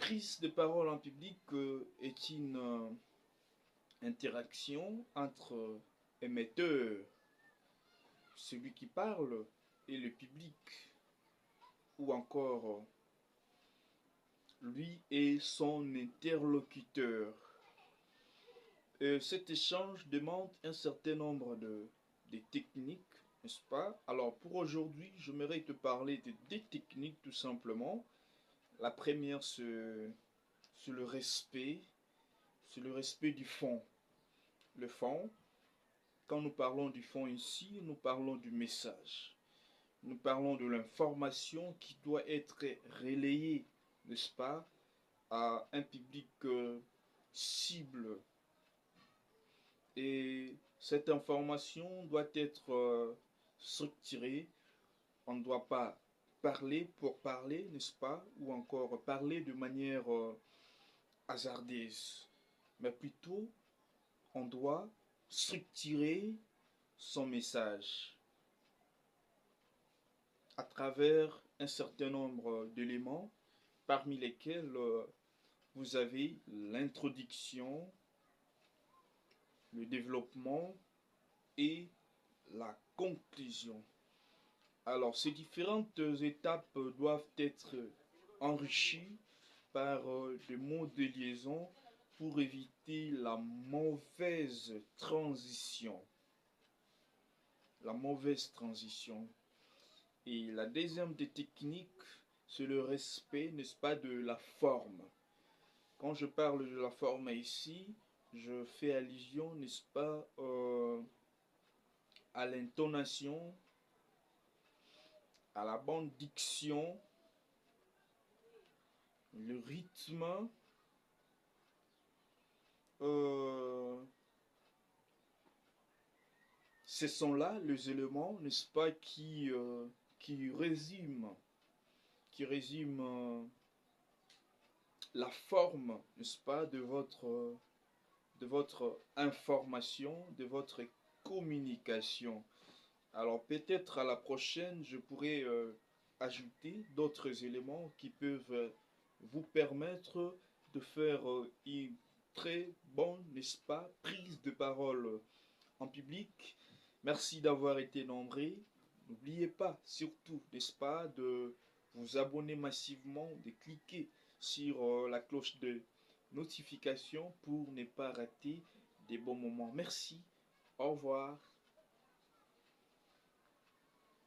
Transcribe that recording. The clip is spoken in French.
Prise de parole en public est une interaction entre émetteur, celui qui parle, et le public, ou encore lui et son interlocuteur. Cet échange demande un certain nombre de techniques, n'est-ce pas? Alors pour aujourd'hui, j'aimerais te parler de deux techniques tout simplement. La première, c'est le respect, c'est le respect du fond. Le fond, quand nous parlons du fond ici, nous parlons du message. Nous parlons de l'information qui doit être relayée, n'est-ce pas, à un public cible. Et cette information doit être structurée. On ne doit pas parler pour parler, n'est-ce pas, ou encore parler de manière hasardeuse. Mais plutôt, on doit structurer son message à travers un certain nombre d'éléments, parmi lesquels vous avez l'introduction, le développement et la conclusion. Alors, ces différentes étapes doivent être enrichies par des mots de liaison pour éviter la mauvaise transition. La mauvaise transition. Et la deuxième des techniques, c'est le respect, n'est-ce pas, de la forme. Quand je parle de la forme ici, je fais allusion, n'est-ce pas, à l'intonation, à la bonne diction, le rythme, ce sont là les éléments, n'est-ce pas, qui résument, la forme, n'est-ce pas, de votre information, de votre communication. Alors peut-être à la prochaine, je pourrais ajouter d'autres éléments qui peuvent vous permettre de faire une très bonne, n'est-ce pas, prise de parole en public. Merci d'avoir été nombreux. N'oubliez pas, surtout, n'est-ce pas, de vous abonner massivement, de cliquer sur la cloche de notification pour ne pas rater des bons moments. Merci. Au revoir.